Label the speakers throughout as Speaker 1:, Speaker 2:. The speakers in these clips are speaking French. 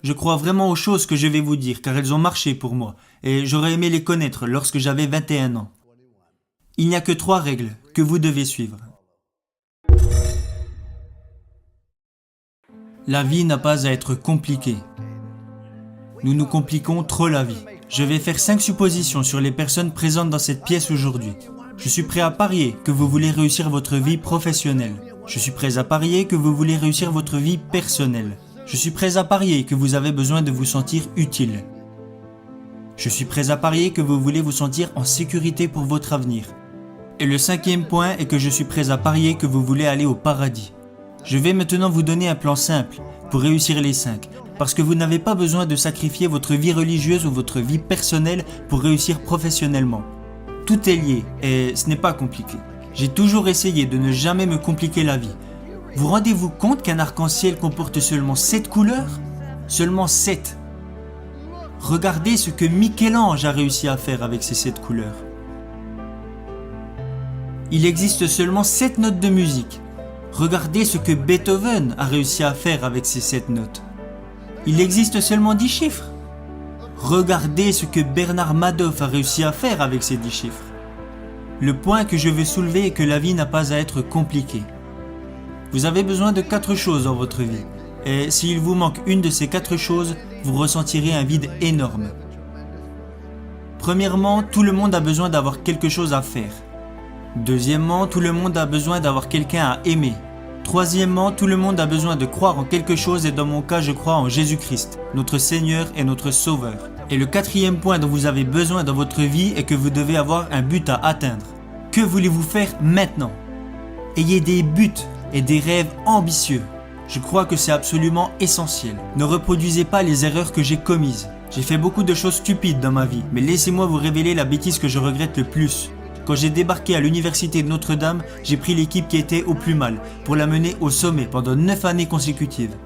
Speaker 1: Je crois vraiment aux choses que je vais vous dire car elles ont marché pour moi et j'aurais aimé les connaître lorsque j'avais 21 ans. Il n'y a que 3 règles que vous devez suivre. La vie n'a pas à être compliquée. Nous nous compliquons trop la vie. Je vais faire 5 suppositions sur les personnes présentes dans cette pièce aujourd'hui. Je suis prêt à parier que vous voulez réussir votre vie professionnelle. Je suis prêt à parier que vous voulez réussir votre vie personnelle. Je suis prêt à parier que vous avez besoin de vous sentir utile. Je suis prêt à parier que vous voulez vous sentir en sécurité pour votre avenir. Et le 5e point est que je suis prêt à parier que vous voulez aller au paradis. Je vais maintenant vous donner un plan simple pour réussir les 5, parce que vous n'avez pas besoin de sacrifier votre vie religieuse ou votre vie personnelle pour réussir professionnellement. Tout est lié et ce n'est pas compliqué. J'ai toujours essayé de ne jamais me compliquer la vie. Vous rendez-vous compte qu'un arc-en-ciel comporte seulement 7 couleurs ? Seulement 7. Regardez ce que Michel-Ange a réussi à faire avec ces 7 couleurs. Il existe seulement 7 notes de musique. Regardez ce que Beethoven a réussi à faire avec ces 7 notes. Il existe seulement 10 chiffres. Regardez ce que Bernard Madoff a réussi à faire avec ces 10 chiffres. Le point que je veux soulever est que la vie n'a pas à être compliquée. Vous avez besoin de 4 choses dans votre vie. Et s'il vous manque une de ces 4 choses, vous ressentirez un vide énorme. Premièrement, tout le monde a besoin d'avoir quelque chose à faire. Deuxièmement, tout le monde a besoin d'avoir quelqu'un à aimer. Troisièmement, tout le monde a besoin de croire en quelque chose et dans mon cas, je crois en Jésus-Christ, notre Seigneur et notre Sauveur. Et le 4e point dont vous avez besoin dans votre vie est que vous devez avoir un but à atteindre. Que voulez-vous faire maintenant ? Ayez des buts et des rêves ambitieux. Je crois que c'est absolument essentiel. Ne reproduisez pas les erreurs que j'ai commises. J'ai fait beaucoup de choses stupides dans ma vie, mais laissez-moi vous révéler la bêtise que je regrette le plus. Quand j'ai débarqué à l'université de Notre-Dame, j'ai pris l'équipe qui était au plus mal pour la mener au sommet pendant 9 années consécutives.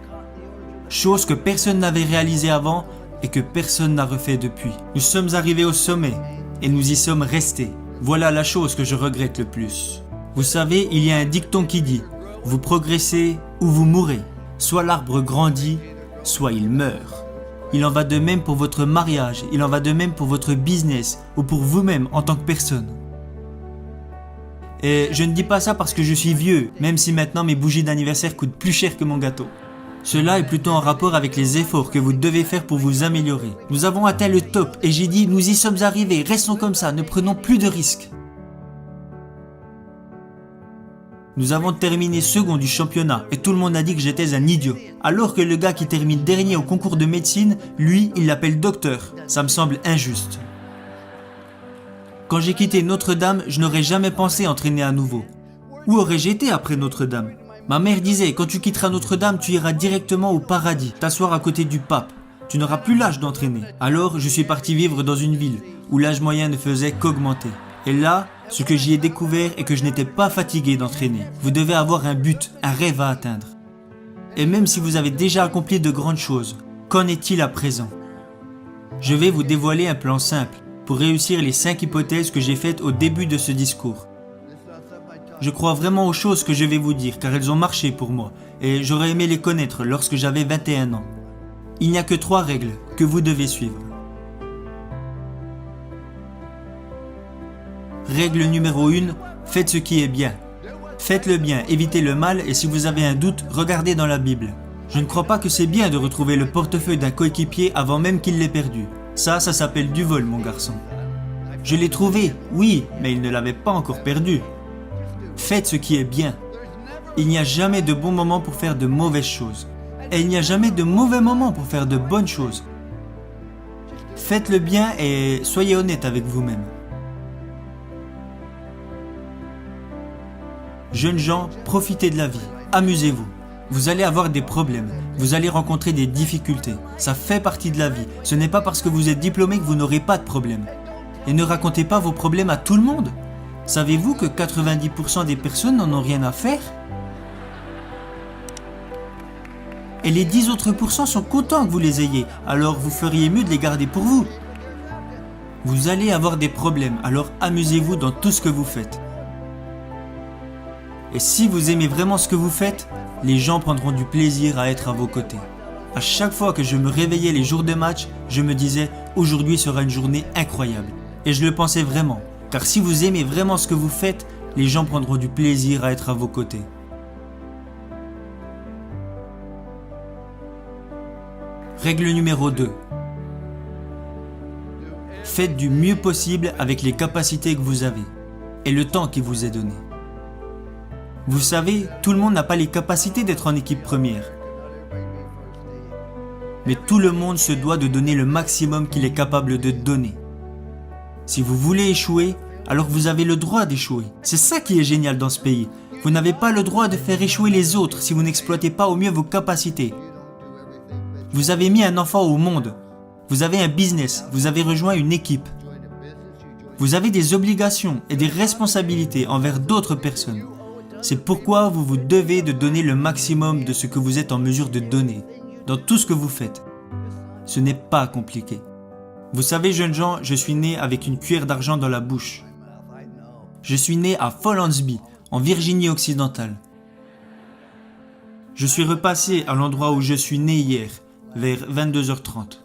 Speaker 1: Chose que personne n'avait réalisée avant et que personne n'a refait depuis. Nous sommes arrivés au sommet et nous y sommes restés. Voilà la chose que je regrette le plus. Vous savez, il y a un dicton qui dit « Vous progressez ou vous mourrez. Soit l'arbre grandit, soit il meurt. » Il en va de même pour votre mariage, il en va de même pour votre business ou pour vous-même en tant que personne. Et je ne dis pas ça parce que je suis vieux, même si maintenant mes bougies d'anniversaire coûtent plus cher que mon gâteau. Cela est plutôt en rapport avec les efforts que vous devez faire pour vous améliorer. Nous avons atteint le top et j'ai dit nous y sommes arrivés, restons comme ça, ne prenons plus de risques. Nous avons terminé second du championnat et tout le monde a dit que j'étais un idiot. Alors que le gars qui termine dernier au concours de médecine, lui, il l'appelle docteur. Ça me semble injuste. Quand j'ai quitté Notre-Dame, je n'aurais jamais pensé entraîner à nouveau. Où aurais-je été après Notre-Dame ? Ma mère disait, quand tu quitteras Notre-Dame, tu iras directement au paradis, t'asseoir à côté du pape. Tu n'auras plus l'âge d'entraîner. Alors, je suis parti vivre dans une ville où l'âge moyen ne faisait qu'augmenter. Et là, ce que j'y ai découvert est que je n'étais pas fatigué d'entraîner. Vous devez avoir un but, un rêve à atteindre. Et même si vous avez déjà accompli de grandes choses, qu'en est-il à présent ? Je vais vous dévoiler un plan simple pour réussir les 5 hypothèses que j'ai faites au début de ce discours. Je crois vraiment aux choses que je vais vous dire car elles ont marché pour moi et j'aurais aimé les connaître lorsque j'avais 21 ans. Il n'y a que 3 règles que vous devez suivre. Règle numéro 1, faites ce qui est bien. Faites le bien, évitez le mal et si vous avez un doute, regardez dans la Bible. Je ne crois pas que c'est bien de retrouver le portefeuille d'un coéquipier avant même qu'il l'ait perdu. Ça s'appelle du vol, mon garçon. Je l'ai trouvé, oui, mais il ne l'avait pas encore perdu. Faites ce qui est bien. Il n'y a jamais de bon moment pour faire de mauvaises choses. Et il n'y a jamais de mauvais moment pour faire de bonnes choses. Faites le bien et soyez honnête avec vous-même. Jeunes gens, profitez de la vie, amusez-vous. Vous allez avoir des problèmes, vous allez rencontrer des difficultés. Ça fait partie de la vie. Ce n'est pas parce que vous êtes diplômé que vous n'aurez pas de problème. Et ne racontez pas vos problèmes à tout le monde. Savez-vous que 90% des personnes n'en ont rien à faire ? Et les 10 autres pourcents sont contents que vous les ayez, alors vous feriez mieux de les garder pour vous. Vous allez avoir des problèmes, alors amusez-vous dans tout ce que vous faites. Et si vous aimez vraiment ce que vous faites, les gens prendront du plaisir à être à vos côtés. À chaque fois que je me réveillais les jours de match, je me disais « Aujourd'hui sera une journée incroyable ». Et je le pensais vraiment, car si vous aimez vraiment ce que vous faites, les gens prendront du plaisir à être à vos côtés. Règle numéro 2. Faites du mieux possible avec les capacités que vous avez et le temps qui vous est donné. Vous savez, tout le monde n'a pas les capacités d'être en équipe première. Mais tout le monde se doit de donner le maximum qu'il est capable de donner. Si vous voulez échouer, alors vous avez le droit d'échouer. C'est ça qui est génial dans ce pays. Vous n'avez pas le droit de faire échouer les autres si vous n'exploitez pas au mieux vos capacités. Vous avez mis un enfant au monde. Vous avez un business. Vous avez rejoint une équipe. Vous avez des obligations et des responsabilités envers d'autres personnes. C'est pourquoi vous vous devez de donner le maximum de ce que vous êtes en mesure de donner, dans tout ce que vous faites. Ce n'est pas compliqué. Vous savez, jeunes gens, je suis né avec une cuillère d'argent dans la bouche. Je suis né à Follansbee, en Virginie occidentale. Je suis repassé à l'endroit où je suis né hier, vers 22h30.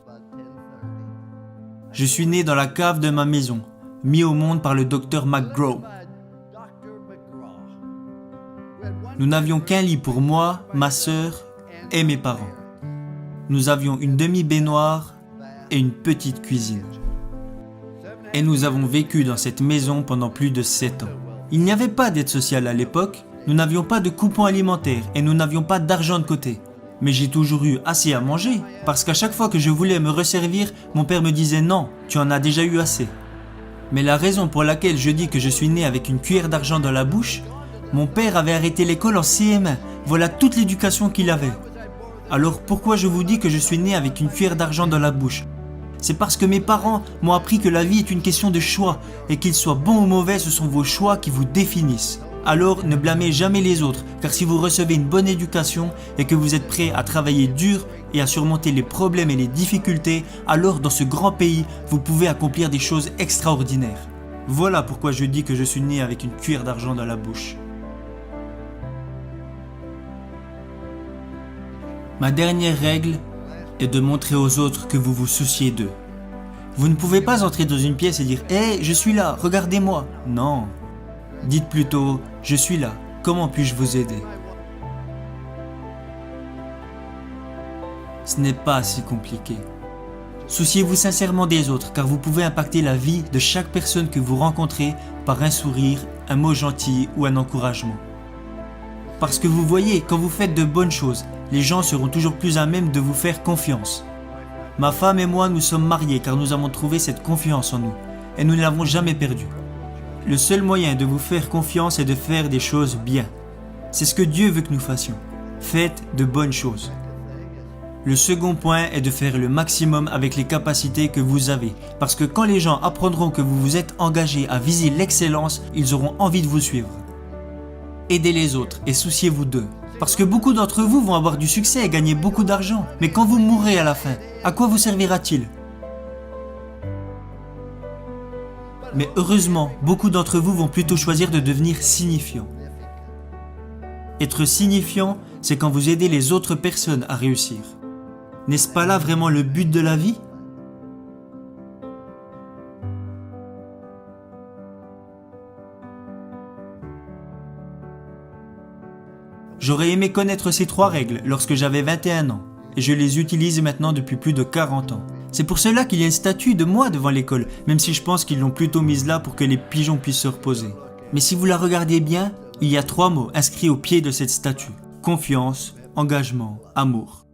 Speaker 1: Je suis né dans la cave de ma maison, mis au monde par le docteur McGraw. Nous n'avions qu'un lit pour moi, ma sœur et mes parents. Nous avions une demi-baignoire et une petite cuisine. Et nous avons vécu dans cette maison pendant plus de 7 ans. Il n'y avait pas d'aide sociale à l'époque, nous n'avions pas de coupons alimentaires et nous n'avions pas d'argent de côté. Mais j'ai toujours eu assez à manger, parce qu'à chaque fois que je voulais me resservir, mon père me disait « Non, tu en as déjà eu assez ». Mais la raison pour laquelle je dis que je suis né avec une cuillère d'argent dans la bouche, mon père avait arrêté l'école en CM1, voilà toute l'éducation qu'il avait. Alors pourquoi je vous dis que je suis né avec une cuillère d'argent dans la bouche ? C'est parce que mes parents m'ont appris que la vie est une question de choix, et qu'ils soient bons ou mauvais, ce sont vos choix qui vous définissent. Alors ne blâmez jamais les autres, car si vous recevez une bonne éducation et que vous êtes prêt à travailler dur et à surmonter les problèmes et les difficultés, alors dans ce grand pays, vous pouvez accomplir des choses extraordinaires. Voilà pourquoi je dis que je suis né avec une cuillère d'argent dans la bouche. Ma dernière règle est de montrer aux autres que vous vous souciez d'eux. Vous ne pouvez pas entrer dans une pièce et dire « Hey, je suis là, regardez-moi ». Non. Dites plutôt « Je suis là, comment puis-je vous aider ?» Ce n'est pas si compliqué. Souciez-vous sincèrement des autres, car vous pouvez impacter la vie de chaque personne que vous rencontrez par un sourire, un mot gentil ou un encouragement. Parce que vous voyez, quand vous faites de bonnes choses, les gens seront toujours plus à même de vous faire confiance. Ma femme et moi, nous sommes mariés car nous avons trouvé cette confiance en nous, et nous ne l'avons jamais perdue. Le seul moyen de vous faire confiance est de faire des choses bien. C'est ce que Dieu veut que nous fassions. Faites de bonnes choses. Le second point est de faire le maximum avec les capacités que vous avez, parce que quand les gens apprendront que vous vous êtes engagé à viser l'excellence, ils auront envie de vous suivre. Aidez les autres et souciez-vous d'eux. Parce que beaucoup d'entre vous vont avoir du succès et gagner beaucoup d'argent. Mais quand vous mourrez à la fin, à quoi vous servira-t-il ? Mais heureusement, beaucoup d'entre vous vont plutôt choisir de devenir signifiants. Être signifiant, c'est quand vous aidez les autres personnes à réussir. N'est-ce pas là vraiment le but de la vie ? J'aurais aimé connaître ces 3 règles lorsque j'avais 21 ans, et je les utilise maintenant depuis plus de 40 ans. C'est pour cela qu'il y a une statue de moi devant l'école, même si je pense qu'ils l'ont plutôt mise là pour que les pigeons puissent se reposer. Mais si vous la regardez bien, il y a 3 mots inscrits au pied de cette statue. Confiance, engagement, amour.